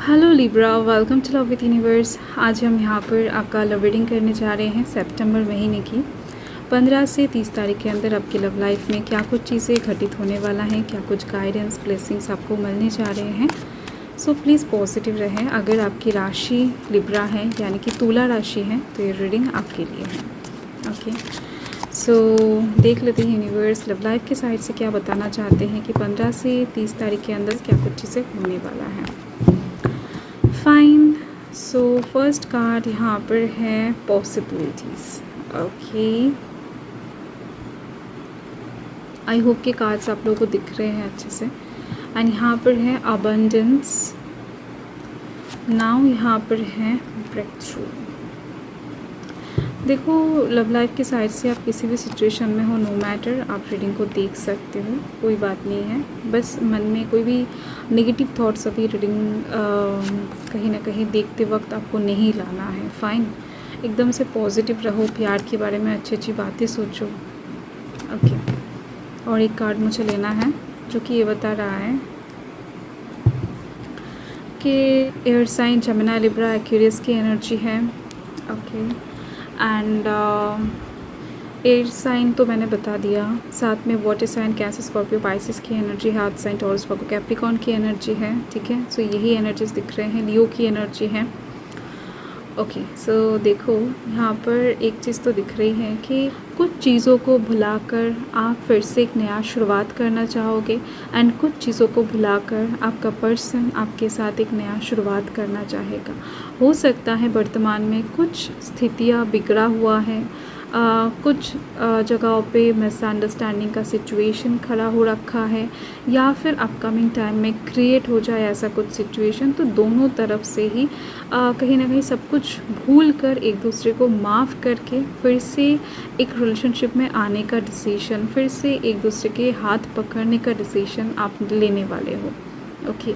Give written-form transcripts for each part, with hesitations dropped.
Hello Libra, welcome to love with universe. आज हम यहाँ पर आपका लव रीडिंग करने जा रहे हैं सितंबर महीने की 15 से 30 तारीख के अंदर आपकी लव लाइफ में क्या कुछ चीज़ें घटित होने वाला है, क्या कुछ गाइडेंस ब्लेसिंग्स आपको मिलने जा रहे हैं। सो प्लीज़ पॉजिटिव रहें। अगर आपकी राशि लिब्रा है यानी कि तुला राशि है तो ये रीडिंग आपके लिए है। ओके, सो देख लेते हैं यूनिवर्स लव लाइफ के साइड से क्या बताना चाहते हैं कि 15 से 30 तारीख के अंदर क्या कुछ चीज़ें होने वाला है। फाइन, सो फर्स्ट कार्ड यहाँ पर है पॉसिबिलिटीज़। ओके, आई होप के कार्ड्स आप लोगों को दिख रहे हैं अच्छे से। एंड यहाँ पर है अबंडेंस। नाउ यहाँ पर है ब्रेक थ्रू। देखो, लव लाइफ के साइड से आप किसी भी सिचुएशन में हो, नो मैटर, आप रीडिंग को देख सकते हो, कोई बात नहीं है। बस मन में कोई भी नेगेटिव थॉट्स अभी रीडिंग कहीं ना कहीं देखते वक्त आपको नहीं लाना है। फाइन, एकदम से पॉजिटिव रहो, प्यार के बारे में अच्छी अच्छी बातें सोचो। ओके, और एक कार्ड मुझे लेना है जो कि ये बता रहा है कि air sign Gemini Libra Aquarius की एनर्जी है। ओके, एंड एयर साइन तो मैंने बता दिया, साथ में water sign Cancer Scorpio Pisces की एनर्जी है, heart sign Taurus Virgo Capricorn की एनर्जी है। ठीक है, सो यही एनर्जीज दिख रहे हैं, लियो की एनर्जी है। ओके, सो देखो यहाँ पर एक चीज़ तो दिख रही है कि कुछ चीज़ों को भुलाकर आप फिर से एक नया शुरुआत करना चाहोगे, एंड कुछ चीज़ों को भुलाकर आपका पर्सन आपके साथ एक नया शुरुआत करना चाहेगा। हो सकता है वर्तमान में कुछ स्थितियाँ बिगड़ा हुआ है, कुछ जगहों पे मिसअंडरस्टैंडिंग का सिचुएशन खड़ा हो रखा है, या फिर अपकमिंग टाइम में क्रिएट हो जाए ऐसा कुछ सिचुएशन। तो दोनों तरफ से ही कहीं ना कहीं सब कुछ भूल कर एक दूसरे को माफ़ करके फिर से एक रिलेशनशिप में आने का डिसीजन, फिर से एक दूसरे के हाथ पकड़ने का डिसीजन आप लेने वाले हो। ओके,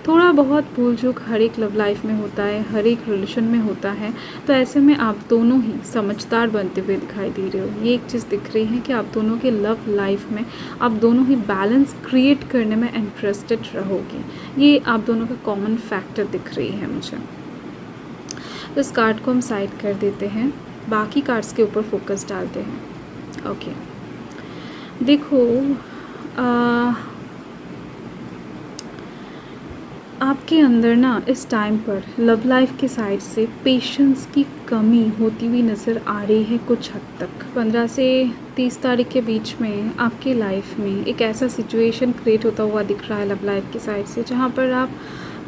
थोड़ा बहुत भूल चूक हर एक लव लाइफ में होता है, हर एक रिलेशन में होता है। तो ऐसे में आप दोनों ही समझदार बनते हुए दिखाई दे रहे हो। ये एक चीज़ दिख रही है कि आप दोनों के लव लाइफ में आप दोनों ही बैलेंस क्रिएट करने में इंटरेस्टेड रहोगे। ये आप दोनों का कॉमन फैक्टर दिख रही है मुझे। तो इस कार्ड को हम साइड कर देते हैं, बाकी कार्ड्स के ऊपर फोकस डालते हैं। ओके, देखो आपके अंदर ना इस टाइम पर लव लाइफ के साइड से पेशेंस की कमी होती हुई नज़र आ रही है कुछ हद तक। 15 से 30 तारीख के बीच में आपके लाइफ में एक ऐसा सिचुएशन क्रिएट होता हुआ दिख रहा है लव लाइफ की साइड से, जहाँ पर आप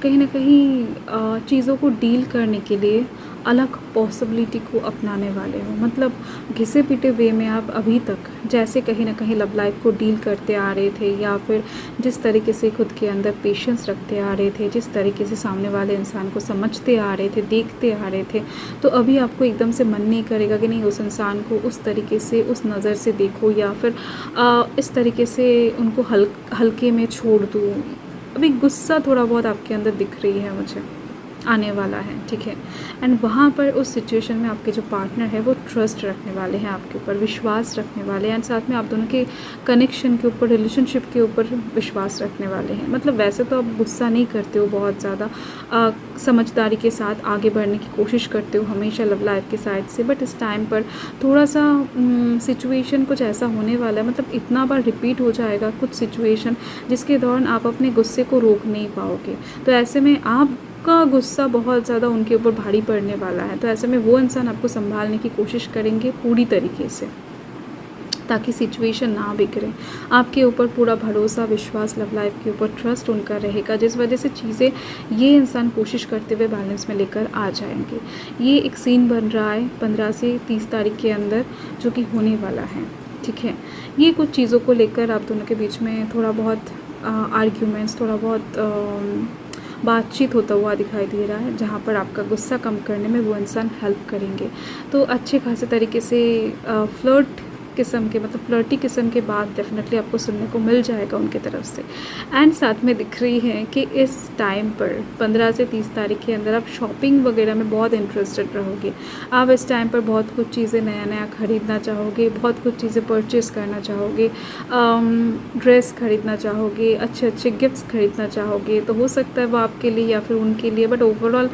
कहीं ना कहीं चीज़ों को डील करने के लिए अलग पॉसिबिलिटी को अपनाने वाले हो। मतलब घिसे पिटे वे में आप अभी तक जैसे कहीं ना कहीं लव लाइफ को डील करते आ रहे थे, या फिर जिस तरीके से खुद के अंदर पेशेंस रखते आ रहे थे, जिस तरीके से सामने वाले इंसान को समझते आ रहे थे, देखते आ रहे थे, तो अभी आपको एकदम से मन नहीं करेगा कि नहीं उस इंसान को उस तरीके से, उस नज़र से देखो, या फिर इस तरीके से उनको हल्के में छोड़ दूँ। अभी गुस्सा थोड़ा बहुत आपके अंदर दिख रही है मुझे, आने वाला है। ठीक है, एंड वहाँ पर उस सिचुएशन में आपके जो पार्टनर है वो ट्रस्ट रखने वाले हैं आपके ऊपर, विश्वास रखने वाले हैं, एंड साथ में आप दोनों के कनेक्शन के ऊपर, रिलेशनशिप के ऊपर विश्वास रखने वाले हैं। मतलब वैसे तो आप गुस्सा नहीं करते हो बहुत ज़्यादा, समझदारी के साथ आगे बढ़ने की कोशिश करते हो हमेशा लव लाइफ के साइड से, बट इस टाइम पर थोड़ा सा सिचुएशन कुछ ऐसा होने वाला है, मतलब इतना बार रिपीट हो जाएगा कुछ सिचुएशन जिसके दौरान आप अपने गुस्से को रोक नहीं पाओगे। तो ऐसे में आपका गुस्सा बहुत ज़्यादा उनके ऊपर भारी पड़ने वाला है। तो ऐसे में वो इंसान आपको संभालने की कोशिश करेंगे पूरी तरीके से, ताकि सिचुएशन ना बिगड़े। आपके ऊपर पूरा भरोसा, विश्वास, लव लाइफ के ऊपर ट्रस्ट उनका रहेगा, जिस वजह से चीज़ें ये इंसान कोशिश करते हुए बैलेंस में लेकर आ जाएंगे। ये एक सीन बन रहा है 15 से 30 तारीख के अंदर, जो कि होने वाला है। ठीक है, ये कुछ चीज़ों को लेकर आप दोनों के बीच में थोड़ा बहुत आर्ग्यूमेंट्स, थोड़ा बहुत बातचीत होता हुआ दिखाई दे रहा है, जहाँ पर आपका गुस्सा कम करने में वो इंसान हेल्प करेंगे। तो अच्छे खासे तरीके से फ्लर्ट किस्म के, मतलब फ्लर्टी किस्म के बात डेफिनेटली आपको सुनने को मिल जाएगा उनकी तरफ से। एंड साथ में दिख रही है कि इस टाइम पर 15 से 30 तारीख के अंदर आप शॉपिंग वगैरह में बहुत इंटरेस्टेड रहोगे। आप इस टाइम पर बहुत कुछ चीज़ें नया नया ख़रीदना चाहोगे, बहुत कुछ चीज़ें परचेज़ करना चाहोगे, ड्रेस ख़रीदना चाहोगे, अच्छे अच्छे गिफ्ट्स ख़रीदना चाहोगे। तो हो सकता है वो आपके लिए या फिर उनके लिए, बट ओवरऑल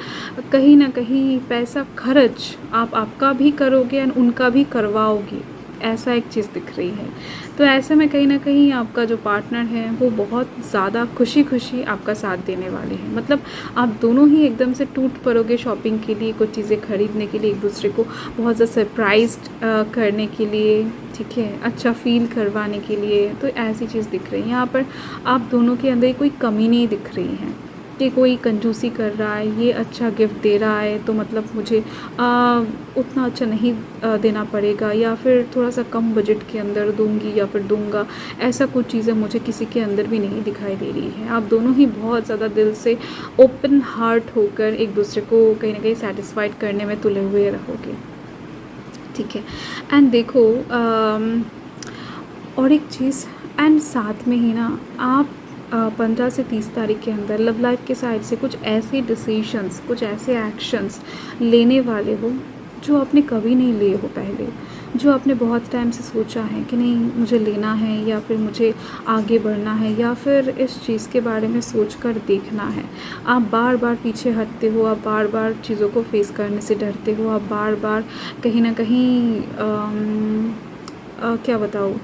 कहीं ना कहीं पैसा खर्च आप आपका भी करोगे एंड उनका भी करवाओगे, ऐसा एक चीज़ दिख रही है। तो ऐसे में कहीं ना कहीं आपका जो पार्टनर है वो बहुत ज़्यादा खुशी खुशी आपका साथ देने वाले हैं। मतलब आप दोनों ही एकदम से टूट पड़ोगे शॉपिंग के लिए, कुछ चीज़ें खरीदने के लिए, एक दूसरे को बहुत ज़्यादा सरप्राइज्ड करने के लिए, ठीक है, अच्छा फील करवाने के लिए। तो ऐसी चीज़ दिख रही है यहाँ पर। आप दोनों के अंदर कोई कमी नहीं दिख रही है कि कोई कंजूसी कर रहा है, ये अच्छा गिफ्ट दे रहा है तो मतलब मुझे उतना अच्छा नहीं देना पड़ेगा, या फिर थोड़ा सा कम बजट के अंदर दूंगी या फिर दूंगा, ऐसा कुछ चीज़ें मुझे किसी के अंदर भी नहीं दिखाई दे रही है। आप दोनों ही बहुत ज़्यादा दिल से ओपन हार्ट होकर एक दूसरे को कहीं ना कहीं सेटिस्फाइड करने में तुले हुए रहोगे, ठीक है। एंड देखो और एक चीज़, एंड साथ में ही ना आप 15 से 30 तारीख के अंदर लव लाइफ के साइड से कुछ ऐसे डिसीशंस, कुछ ऐसे एक्शंस लेने वाले हो जो आपने कभी नहीं लिए हो पहले, जो आपने बहुत टाइम से सोचा है कि नहीं मुझे लेना है, या फिर मुझे आगे बढ़ना है, या फिर इस चीज़ के बारे में सोचकर देखना है। आप बार बार पीछे हटते हो, आप बार बार चीज़ों को फेस करने से डरते हो, आप बार बार कहीं ना कहीं क्या बताऊँ,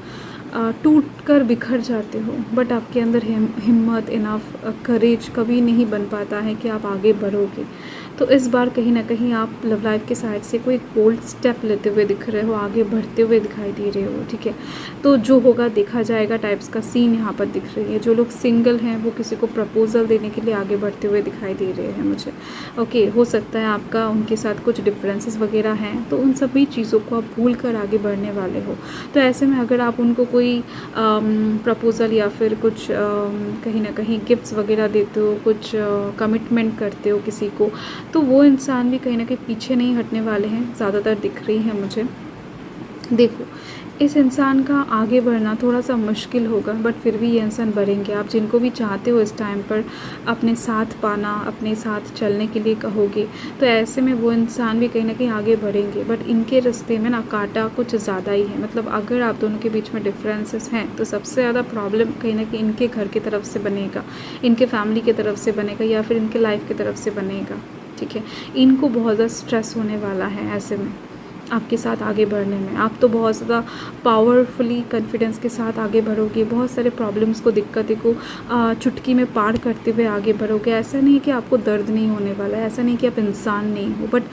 टूट कर बिखर जाते हो, बट आपके अंदर हिम्मत, इनफ करेज कभी नहीं बन पाता है कि आप आगे बढ़ोगे। तो इस बार कहीं ना कहीं आप लव लाइफ के साइड से कोई एक बोल्ड स्टेप लेते हुए दिख रहे हो, आगे बढ़ते हुए दिखाई दे रहे हो, ठीक है। तो जो होगा देखा जाएगा टाइप्स का सीन यहाँ पर दिख रही है। जो लोग सिंगल हैं वो किसी को प्रपोजल देने के लिए आगे बढ़ते हुए दिखाई दे रहे हैं मुझे, ओके। हो सकता है आपका उनके साथ कुछ डिफरेंसेस वगैरह हैं, तो उन सभी चीज़ों को आप भूल कर आगे बढ़ने वाले हो। तो ऐसे में अगर आप उनको कोई प्रपोज़ल या फिर कुछ कहीं ना कहीं गिफ्ट्स वगैरह देते हो, कुछ कमिटमेंट करते हो किसी को, तो वो इंसान भी कहीं ना कहीं पीछे नहीं हटने वाले हैं, ज़्यादातर दिख रही है मुझे। देखो इस इंसान का आगे बढ़ना थोड़ा सा मुश्किल होगा, बट फिर भी ये इंसान बढ़ेंगे। आप जिनको भी चाहते हो इस टाइम पर अपने साथ पाना, अपने साथ चलने के लिए कहोगे, तो ऐसे में वो इंसान भी कहीं ना कहीं आगे बढ़ेंगे। बट इनके रास्ते में ना कांटा कुछ ज़्यादा ही है। मतलब अगर आप दोनों के बीच में डिफरेंसेस हैं तो सबसे ज़्यादा प्रॉब्लम कहीं ना कहीं इनके घर की तरफ से बनेगा, इनके फैमिली की तरफ से बनेगा, या फिर इनके लाइफ की तरफ से बनेगा, ठीक है। इनको बहुत ज़्यादा स्ट्रेस होने वाला है ऐसे में आपके साथ आगे बढ़ने में। आप तो बहुत ज़्यादा पावरफुली कॉन्फिडेंस के साथ आगे बढ़ोगे, बहुत सारे प्रॉब्लम्स को, दिक्कतें को चुटकी में पार करते हुए आगे बढ़ोगे। ऐसा नहीं कि आपको दर्द नहीं होने वाला है, ऐसा नहीं कि आप इंसान नहीं हो, बट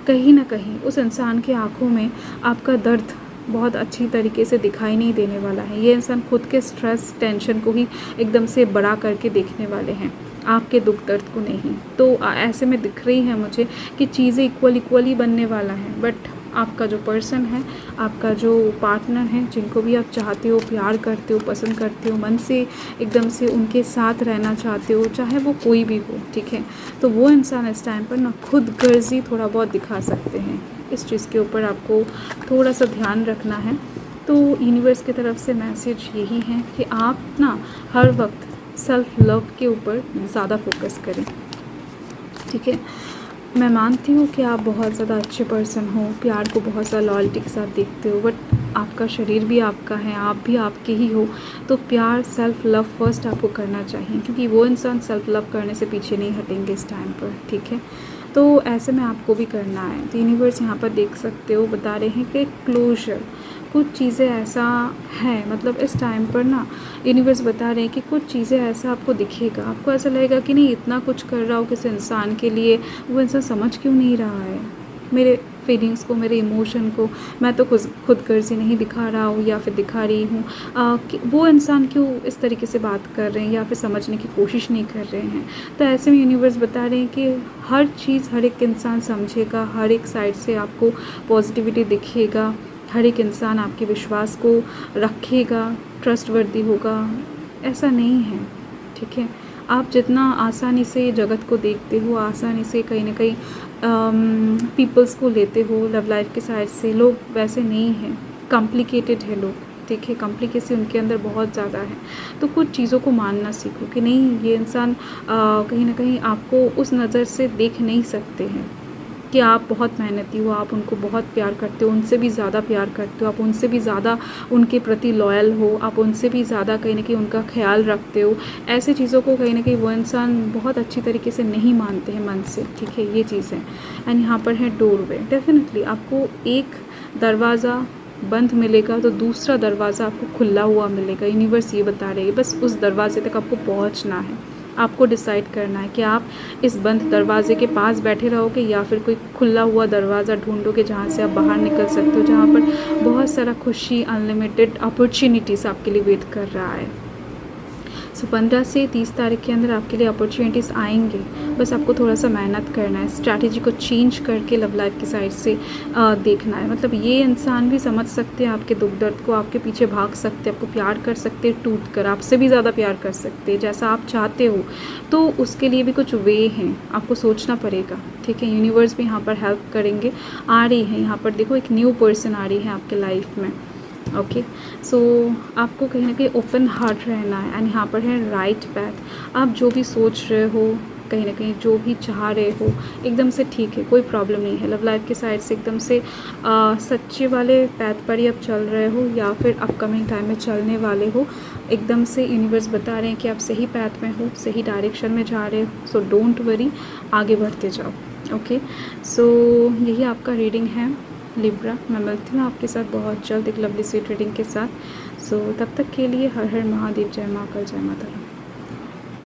कहीं ना कहीं उस इंसान की आंखों में आपका दर्द बहुत अच्छी तरीके से दिखाई नहीं देने वाला है। ये इंसान खुद के स्ट्रेस, टेंशन को ही एकदम से बड़ा करके देखने वाले हैं, आपके दुख दर्द को नहीं। तो ऐसे में दिख रही है मुझे कि चीज़ें इक्वली बनने वाला है। बट आपका जो पर्सन है, आपका जो पार्टनर है, जिनको भी आप चाहते हो, प्यार करते हो, पसंद करते हो, मन से एकदम से उनके साथ रहना चाहते हो, चाहे वो कोई भी हो, ठीक है, तो वो इंसान इस टाइम पर ना खुद गर्जी थोड़ा बहुत दिखा सकते हैं। इस चीज़ के ऊपर आपको थोड़ा सा ध्यान रखना है। तो यूनिवर्स की तरफ से मैसेज यही है कि आप ना हर वक्त सेल्फ लव के ऊपर ज़्यादा फोकस करें, ठीक है। मैं मानती हूँ कि आप बहुत ज़्यादा अच्छे पर्सन हो, प्यार को बहुत ज़्यादा लॉयल्टी के साथ देखते हो, बट आपका शरीर भी आपका है, आप भी आपके ही हो। तो प्यार, सेल्फ लव फर्स्ट आपको करना चाहिए, क्योंकि वो इंसान सेल्फ लव करने से पीछे नहीं हटेंगे इस टाइम पर, ठीक है। तो ऐसे में आपको भी करना है। तो यूनिवर्स यहाँ पर देख सकते हो बता रहे हैं कि क्लोजर, कुछ चीज़ें ऐसा है, मतलब इस टाइम पर ना यूनिवर्स बता रहे हैं कि कुछ चीज़ें ऐसा आपको दिखेगा, आपको ऐसा लगेगा कि नहीं इतना कुछ कर रहा हो किसी इंसान के लिए, वो इंसान समझ क्यों नहीं रहा है मेरे फीलिंग्स को, मेरे इमोशन को। मैं तो खुद गर्जी नहीं दिखा रहा हूँ या फिर दिखा रही हूँ, वो इंसान क्यों इस तरीके से बात कर रहे हैं या फिर समझने की कोशिश नहीं कर रहे हैं। तो ऐसे में यूनिवर्स बता रहे हैं कि हर चीज़ हर एक इंसान समझेगा, हर एक साइड से आपको पॉजिटिविटी दिखेगा, हर एक इंसान आपके विश्वास को रखेगा, ट्रस्टवर्दी होगा। ऐसा नहीं है, ठीक है। आप जितना आसानी से जगत को देखते हो, आसानी से कहीं ना कहीं पीपल्स को लेते हो लव लाइफ के साइड से, लोग वैसे नहीं हैं, कॉम्प्लिकेटेड है लोग, ठीक है, कॉम्प्लिकेसी उनके अंदर बहुत ज़्यादा है। तो कुछ चीज़ों को मानना सीखो कि नहीं, ये इंसान कहीं ना कहीं आपको उस नज़र से देख नहीं सकते हैं कि आप बहुत मेहनती हो, आप उनको बहुत प्यार करते हो, उनसे भी ज़्यादा प्यार करते हो, आप उनसे भी ज़्यादा उनके प्रति लॉयल हो, आप उनसे भी ज़्यादा कहीं ना कहीं उनका ख्याल रखते हो। ऐसी चीज़ों को कहीं ना कहीं वो इंसान बहुत अच्छी तरीके से नहीं मानते हैं मन से, ठीक है, ये चीज़ है। एंड यहाँ पर है डोरवे। डेफिनेटली आपको एक दरवाज़ा बंद मिलेगा तो दूसरा दरवाज़ा आपको खुला हुआ मिलेगा। यूनिवर्स ये बता रही है, बस उस दरवाजे तक आपको पहुंचना है। आपको डिसाइड करना है कि आप इस बंद दरवाजे के पास बैठे रहोगे या फिर कोई खुला हुआ दरवाज़ा ढूंढोगे जहाँ से आप बाहर निकल सकते हो, जहाँ पर बहुत सारा खुशी, अनलिमिटेड अपॉर्चुनिटीज़ आपके लिए वेट कर रहा है। सो 15 से 30 तारीख के अंदर आपके लिए अपॉर्चुनिटीज़ आएंगे, बस आपको थोड़ा सा मेहनत करना है, स्ट्रैटेजी को चेंज करके लव लाइफ की साइड से देखना है। मतलब ये इंसान भी समझ सकते हैं आपके दुख दर्द को, आपके पीछे भाग सकते हैं, आपको प्यार कर सकते हैं टूट कर, आपसे भी ज़्यादा प्यार कर सकते हैं जैसा आप चाहते हो। तो उसके लिए भी कुछ वे हैं, आपको सोचना पड़ेगा, ठीक है। यूनिवर्स भी यहाँ पर हेल्प करेंगे, आ रही है। यहाँ पर देखो एक न्यू पर्सन आ रही है आपके लाइफ में, ओके। सो आपको कहीं ना कहीं ओपन हार्ट रहना है। एंड यहाँ पर है राइट पैथ। आप जो भी सोच रहे हो, कहीं ना कहीं जो भी चाह रहे हो, एकदम से ठीक है, कोई प्रॉब्लम नहीं है। लव लाइफ की साइड से एकदम से सच्चे वाले पैथ पर ही आप चल रहे हो या फिर अपकमिंग टाइम में चलने वाले हो। एकदम से यूनिवर्स बता रहे हैं कि आप सही पैथ में हो, सही डायरेक्शन में जा रहे हो। सो डोंट वरी, आगे बढ़ते जाओ, ओके। सो यही आपका रीडिंग है लिब्रा। मैं मिलती हूँ आपके साथ बहुत जल्द एक लवली स्वीट रीडिंग के साथ। सो तब तक के लिए हर हर महादेव, जय माँ काल, जय माता रानी।